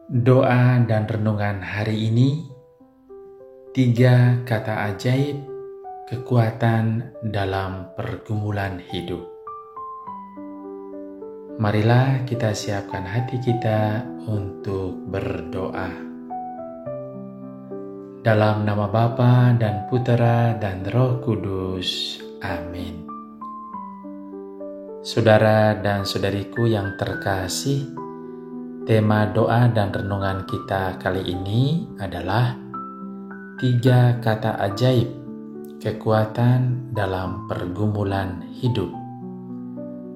Doa dan renungan hari ini, 3 kata ajaib, kekuatan dalam pergumulan hidup. Marilah kita siapkan hati kita untuk berdoa. Dalam nama Bapa dan Putera dan Roh Kudus. Amin. Saudara dan saudariku yang terkasih, tema doa dan renungan kita kali ini adalah 3 kata ajaib, kekuatan dalam pergumulan hidup.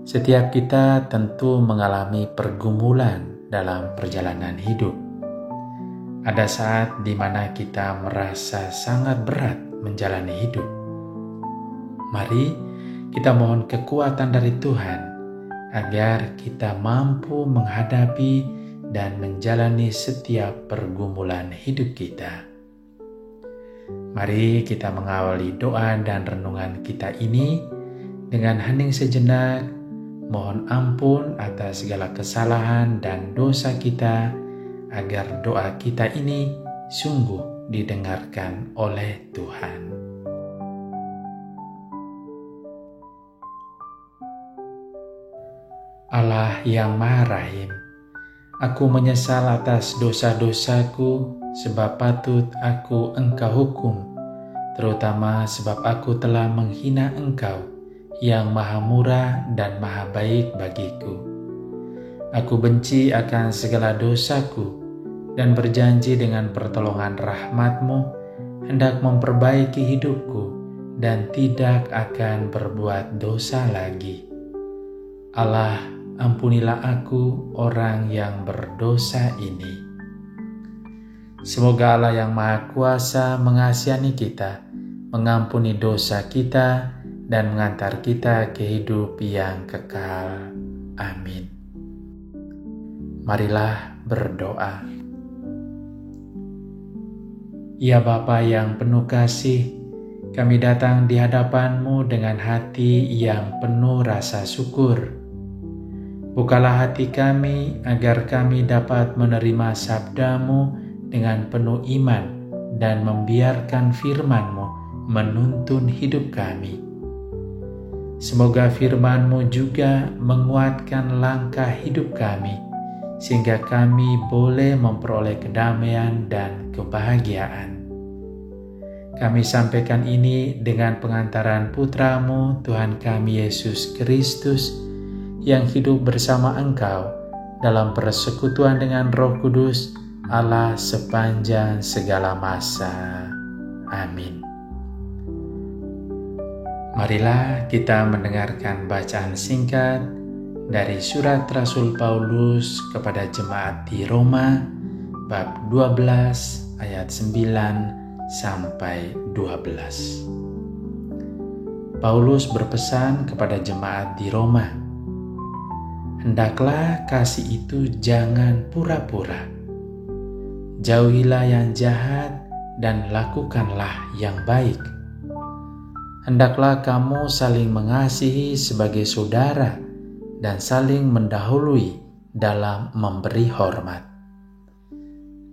Setiap kita tentu mengalami pergumulan dalam perjalanan hidup. Ada saat di mana kita merasa sangat berat menjalani hidup. Mari kita mohon kekuatan dari Tuhan agar kita mampu menghadapi dan menjalani setiap pergumulan hidup kita. Mari kita mengawali doa dan renungan kita ini dengan hening sejenak, mohon ampun atas segala kesalahan dan dosa kita, agar doa kita ini sungguh didengarkan oleh Tuhan. Allah yang Maha Rahim, aku menyesal atas dosa-dosaku, sebab patut aku Engkau hukum, terutama sebab aku telah menghina Engkau yang Maha Murah dan Maha Baik bagiku. Aku benci akan segala dosaku dan berjanji dengan pertolongan rahmat-Mu hendak memperbaiki hidupku dan tidak akan berbuat dosa lagi. Allah, ampunilah aku orang yang berdosa ini. Semoga Allah yang Maha Kuasa mengasihani kita, mengampuni dosa kita, dan mengantar kita ke hidup yang kekal. Amin. Marilah berdoa. Ya Bapa yang penuh kasih, kami datang di hadapan-Mu dengan hati yang penuh rasa syukur. Bukalah hati kami agar kami dapat menerima sabda-Mu dengan penuh iman dan membiarkan firman-Mu menuntun hidup kami. Semoga firman-Mu juga menguatkan langkah hidup kami, sehingga kami boleh memperoleh kedamaian dan kebahagiaan. Kami sampaikan ini dengan pengantaran Putra-Mu, Tuhan kami Yesus Kristus, yang hidup bersama Engkau dalam persekutuan dengan Roh Kudus, Allah sepanjang segala masa. Amin. Marilah kita mendengarkan bacaan singkat dari surat Rasul Paulus kepada jemaat di Roma, bab 12 ayat 9 sampai 12. Paulus berpesan kepada jemaat di Roma, hendaklah kasih itu jangan pura-pura. Jauhilah yang jahat dan lakukanlah yang baik. Hendaklah kamu saling mengasihi sebagai saudara dan saling mendahului dalam memberi hormat.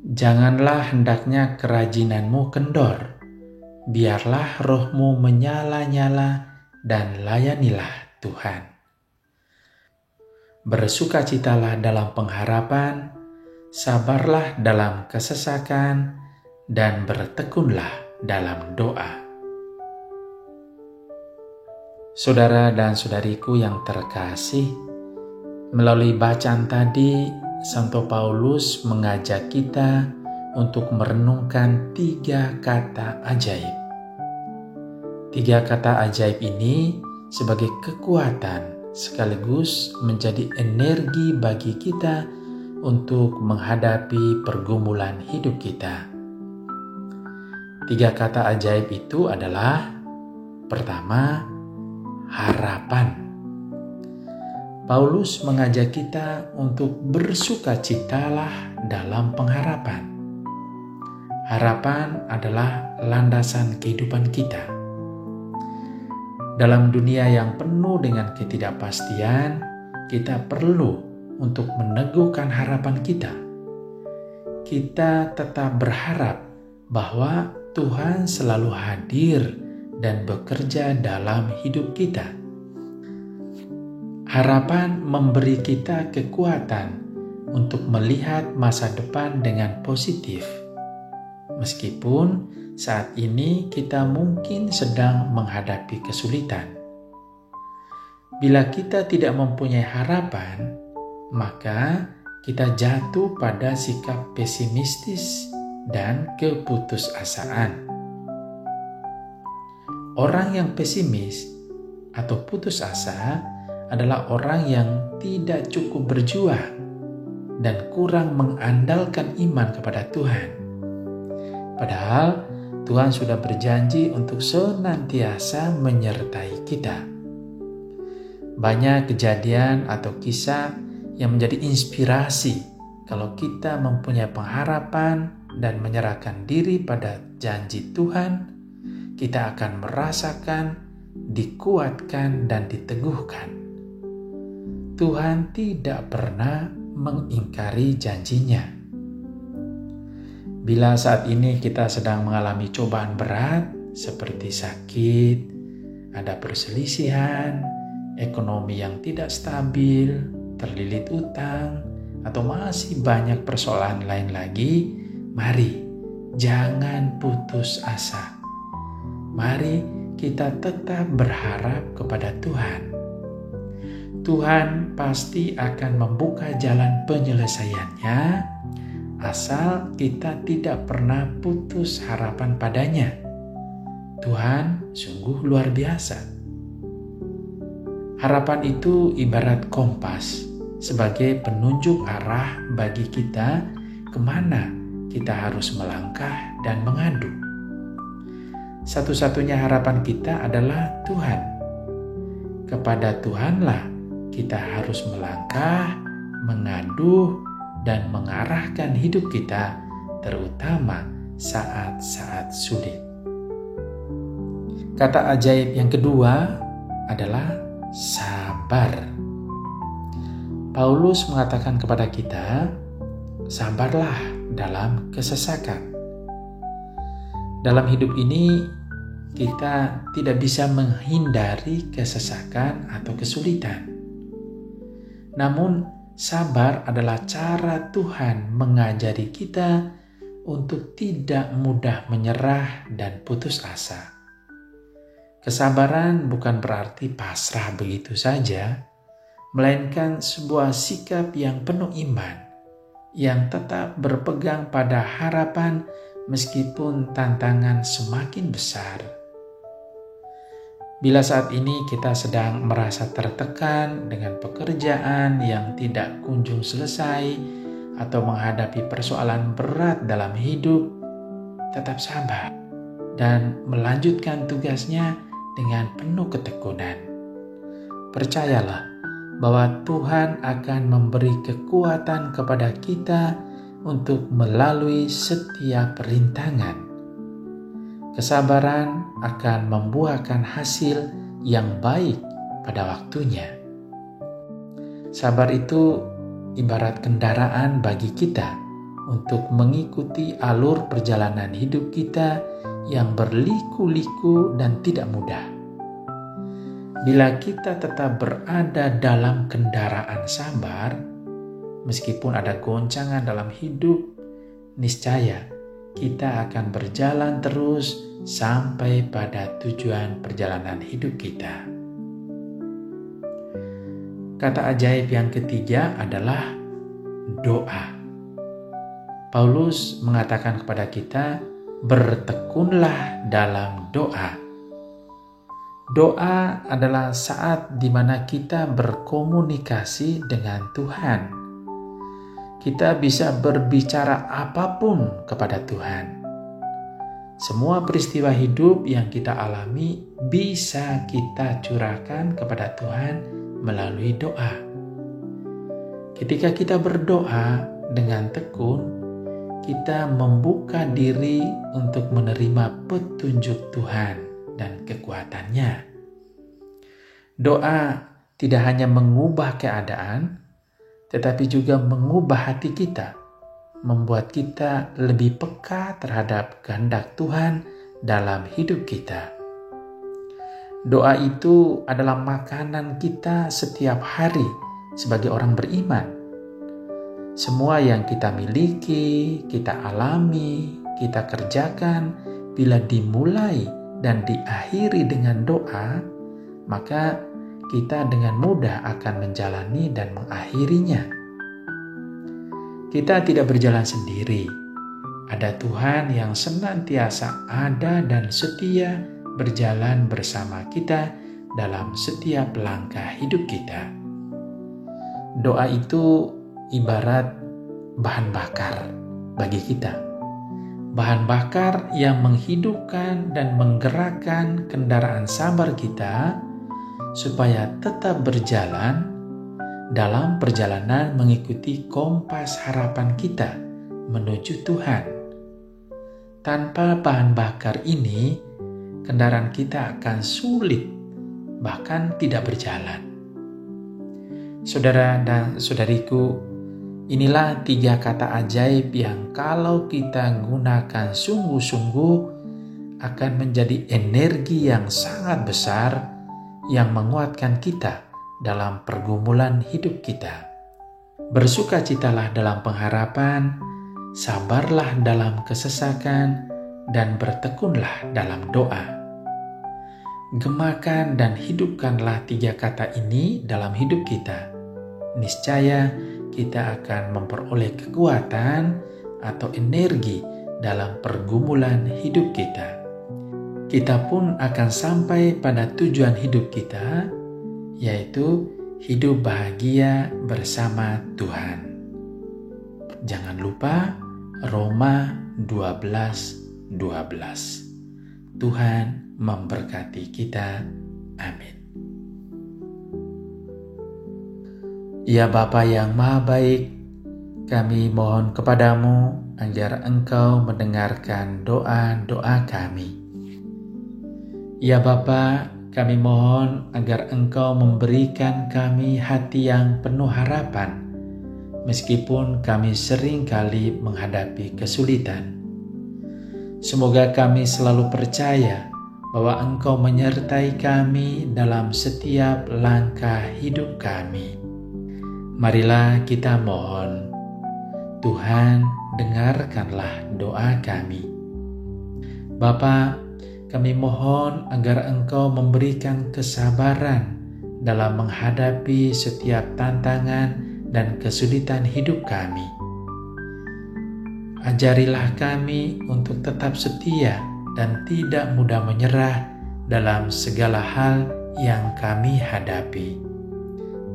Janganlah hendaknya kerajinanmu kendor. Biarlah rohmu menyala-nyala dan layanilah Tuhan. Bersukacitalah dalam pengharapan, sabarlah dalam kesesakan, dan bertekunlah dalam doa. Saudara dan saudariku yang terkasih, melalui bacaan tadi, Santo Paulus mengajak kita untuk merenungkan 3 kata ajaib. 3 kata ajaib ini sebagai kekuatan sekaligus menjadi energi bagi kita untuk menghadapi pergumulan hidup kita. 3 kata ajaib itu adalah: pertama, harapan. Paulus mengajak kita untuk bersukacitalah dalam pengharapan. Harapan adalah landasan kehidupan kita. Dalam dunia yang penuh dengan ketidakpastian, kita perlu untuk meneguhkan harapan kita. kita tetap berharap bahwa Tuhan selalu hadir dan bekerja dalam hidup kita. Harapan memberi kita kekuatan untuk melihat masa depan dengan positif. Meskipun saat ini kita mungkin sedang menghadapi kesulitan. Bila kita tidak mempunyai harapan, maka kita jatuh pada sikap pesimistis dan keputusasaan. Orang yang pesimis atau putus asa adalah orang yang tidak cukup berjuang dan kurang mengandalkan iman kepada Tuhan. Padahal Tuhan sudah berjanji untuk senantiasa menyertai kita. Banyak kejadian atau kisah yang menjadi inspirasi kalau kita mempunyai pengharapan dan menyerahkan diri pada janji Tuhan, kita akan merasakan, dikuatkan, dan diteguhkan. Tuhan tidak pernah mengingkari janjinya. Bila saat ini kita sedang mengalami cobaan berat seperti sakit, ada perselisihan, ekonomi yang tidak stabil, terlilit utang, atau masih banyak persoalan lain lagi, mari jangan putus asa. Mari kita tetap berharap kepada Tuhan. Tuhan pasti akan membuka jalan penyelesaiannya, asal kita tidak pernah putus harapan padanya. Tuhan sungguh luar biasa. Harapan itu ibarat kompas sebagai penunjuk arah bagi kita kemana kita harus melangkah dan mengadu. Satu-satunya harapan kita adalah Tuhan. Kepada Tuhanlah kita harus melangkah, mengadu, dan mengarahkan hidup kita, terutama saat-saat sulit. Kata ajaib yang kedua adalah sabar. Paulus mengatakan kepada kita, sabarlah dalam kesesakan. Dalam hidup ini, kita tidak bisa menghindari kesesakan atau kesulitan. Namun, sabar adalah cara Tuhan mengajari kita untuk tidak mudah menyerah dan putus asa. Kesabaran bukan berarti pasrah begitu saja, melainkan sebuah sikap yang penuh iman, yang tetap berpegang pada harapan meskipun tantangan semakin besar. Bila saat ini kita sedang merasa tertekan dengan pekerjaan yang tidak kunjung selesai atau menghadapi persoalan berat dalam hidup, tetap sabar dan melanjutkan tugasnya dengan penuh ketekunan. Percayalah bahwa Tuhan akan memberi kekuatan kepada kita untuk melalui setiap rintangan. Kesabaran akan membuahkan hasil yang baik pada waktunya. Sabar itu ibarat kendaraan bagi kita untuk mengikuti alur perjalanan hidup kita yang berliku-liku dan tidak mudah. Bila kita tetap berada dalam kendaraan sabar, meskipun ada goncangan dalam hidup, niscaya kita akan berjalan terus sampai pada tujuan perjalanan hidup kita. Kata ajaib yang ketiga adalah doa. Paulus mengatakan kepada kita, bertekunlah dalam doa. Doa adalah saat di mana kita berkomunikasi dengan Tuhan. Kita bisa berbicara apapun kepada Tuhan. Semua peristiwa hidup yang kita alami bisa kita curahkan kepada Tuhan melalui doa. Ketika kita berdoa dengan tekun, kita membuka diri untuk menerima petunjuk Tuhan dan kekuatannya. Doa tidak hanya mengubah keadaan, tetapi juga mengubah hati kita membuat kita lebih peka terhadap kehendak Tuhan dalam hidup kita. Doa itu adalah makanan kita setiap hari sebagai orang beriman. Semua yang kita miliki, kita alami, kita kerjakan, bila dimulai dan diakhiri dengan doa, maka kita dengan mudah akan menjalani dan mengakhirinya. Kita tidak berjalan sendiri. Ada Tuhan yang senantiasa ada dan setia berjalan bersama kita dalam setiap langkah hidup kita. Doa itu ibarat bahan bakar bagi kita. Bahan bakar yang menghidupkan dan menggerakkan kendaraan sabar kita supaya tetap berjalan dalam perjalanan mengikuti kompas harapan kita menuju Tuhan. Tanpa bahan bakar ini, kendaraan kita akan sulit, bahkan tidak berjalan. Saudara dan saudariku, inilah 3 kata ajaib yang kalau kita gunakan sungguh-sungguh akan menjadi energi yang sangat besar yang menguatkan kita dalam pergumulan hidup kita. Bersukacitalah dalam pengharapan, sabarlah dalam kesesakan, dan bertekunlah dalam doa. Gemakan dan hidupkanlah 3 kata ini dalam hidup kita. Niscaya kita akan memperoleh kekuatan atau energi dalam pergumulan hidup kita. Kita pun akan sampai pada tujuan hidup kita, yaitu hidup bahagia bersama Tuhan. Jangan lupa Roma 12:12. Tuhan memberkati kita. Amin. Ya Bapa yang Maha Baik, kami mohon kepadamu agar Engkau mendengarkan doa-doa kami. Ya Bapa, kami mohon agar Engkau memberikan kami hati yang penuh harapan, meskipun kami sering kali menghadapi kesulitan. Semoga kami selalu percaya bahwa Engkau menyertai kami dalam setiap langkah hidup kami. Marilah kita mohon, Tuhan, dengarkanlah doa kami. Bapa, kami mohon agar Engkau memberikan kesabaran dalam menghadapi setiap tantangan dan kesulitan hidup kami. Ajarilah kami untuk tetap setia dan tidak mudah menyerah dalam segala hal yang kami hadapi.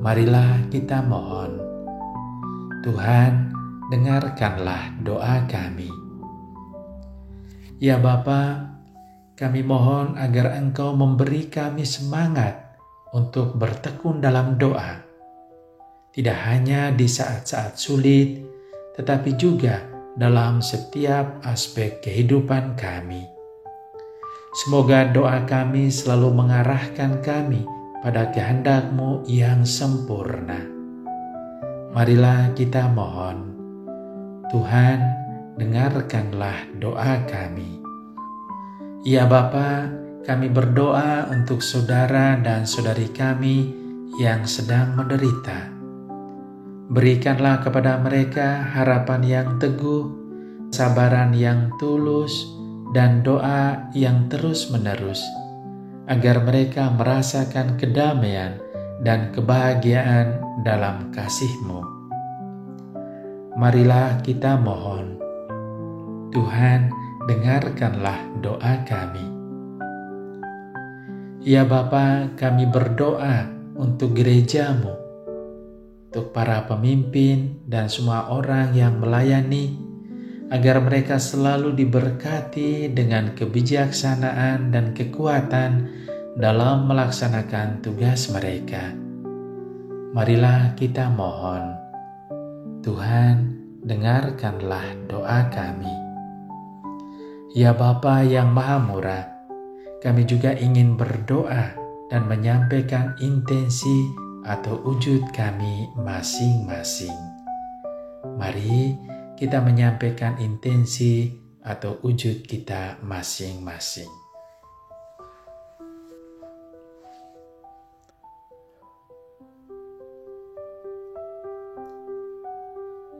Marilah kita mohon, Tuhan, dengarkanlah doa kami. Ya Bapa, kami mohon agar Engkau memberi kami semangat untuk bertekun dalam doa. Tidak hanya di saat-saat sulit, tetapi juga dalam setiap aspek kehidupan kami. Semoga doa kami selalu mengarahkan kami pada kehendak-Mu yang sempurna. Marilah kita mohon, Tuhan, dengarkanlah doa kami. Ya Bapa, kami berdoa untuk saudara dan saudari kami yang sedang menderita. Berikanlah kepada mereka harapan yang teguh, sabaran yang tulus, dan doa yang terus-menerus, agar mereka merasakan kedamaian dan kebahagiaan dalam kasih-Mu. Marilah kita mohon, Tuhan, dengarkanlah doa kami. Ya Bapa, kami berdoa untuk gereja-Mu, untuk para pemimpin dan semua orang yang melayani, agar mereka selalu diberkati dengan kebijaksanaan dan kekuatan dalam melaksanakan tugas mereka. Marilah kita mohon, Tuhan, dengarkanlah doa kami. Ya Bapa yang Maha Murah, kami juga ingin berdoa dan menyampaikan intensi atau wujud kami masing-masing. Mari kita menyampaikan intensi atau wujud kita masing-masing.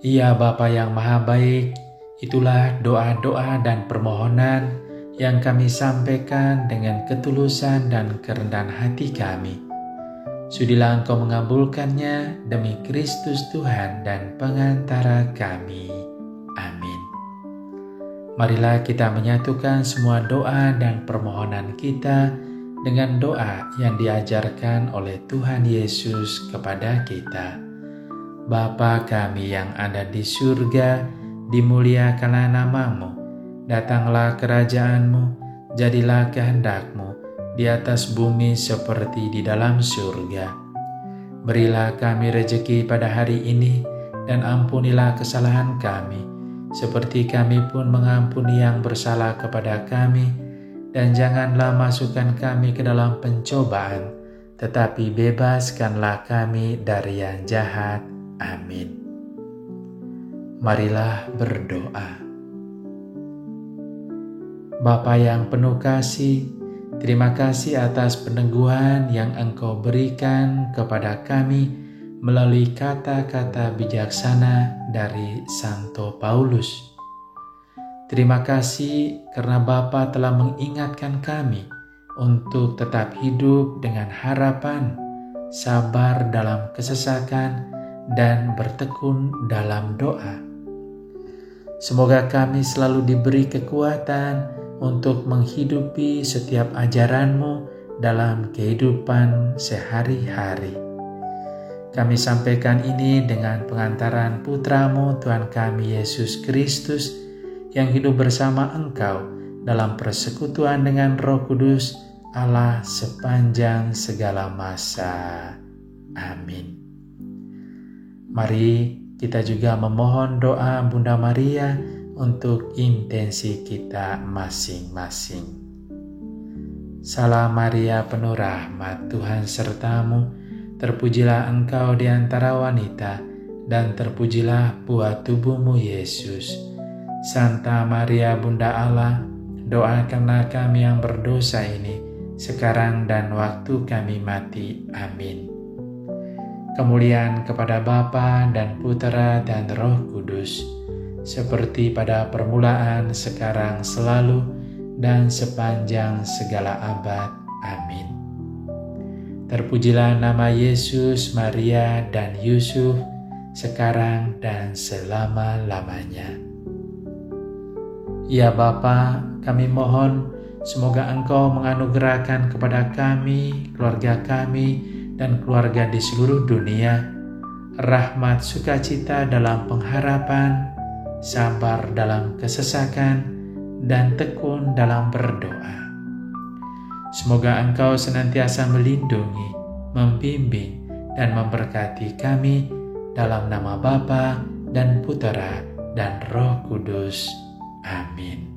Ya Bapa yang Maha Baik, itulah doa-doa dan permohonan yang kami sampaikan dengan ketulusan dan kerendahan hati kami. Sudilah Engkau mengabulkannya demi Kristus Tuhan dan pengantara kami. Amin. Marilah kita menyatukan semua doa dan permohonan kita dengan doa yang diajarkan oleh Tuhan Yesus kepada kita. Bapa kami yang ada di surga, dimuliakanlah nama-Mu, datanglah kerajaan-Mu, jadilah kehendak-Mu di atas bumi seperti di dalam surga. Berilah kami rejeki pada hari ini, dan ampunilah kesalahan kami, seperti kami pun mengampuni yang bersalah kepada kami, dan janganlah masukkan kami ke dalam pencobaan, tetapi bebaskanlah kami dari yang jahat. Amin. Marilah berdoa. Bapa yang penuh kasih, terima kasih atas peneguhan yang Engkau berikan kepada kami melalui kata-kata bijaksana dari Santo Paulus. Terima kasih karena Bapa telah mengingatkan kami untuk tetap hidup dengan harapan, sabar dalam kesesakan, dan bertekun dalam doa. Semoga kami selalu diberi kekuatan untuk menghidupi setiap ajaran-Mu dalam kehidupan sehari-hari. Kami sampaikan ini dengan pengantaran Putra-Mu Tuhan kami Yesus Kristus yang hidup bersama Engkau dalam persekutuan dengan Roh Kudus Allah sepanjang segala masa. Amin. Mari kita juga memohon doa Bunda Maria untuk intensi kita masing-masing. Salam Maria penuh rahmat, Tuhan sertamu, terpujilah Engkau di antara wanita, dan terpujilah buah tubuhmu Yesus. Santa Maria Bunda Allah, doakanlah kami yang berdosa ini, sekarang dan waktu kami mati. Amin. Kemuliaan kepada Bapa dan Putera dan Roh Kudus, seperti pada permulaan, sekarang, selalu, dan sepanjang segala abad. Amin. Terpujilah nama Yesus, Maria, dan Yusuf, sekarang dan selama-lamanya. Ya Bapa, kami mohon semoga Engkau menganugerahkan kepada kami, keluarga kami, dan keluarga di seluruh dunia, rahmat sukacita dalam pengharapan, sabar dalam kesesakan, dan tekun dalam berdoa. Semoga Engkau senantiasa melindungi, membimbing, dan memberkati kami dalam nama Bapa dan Putera dan Roh Kudus. Amin.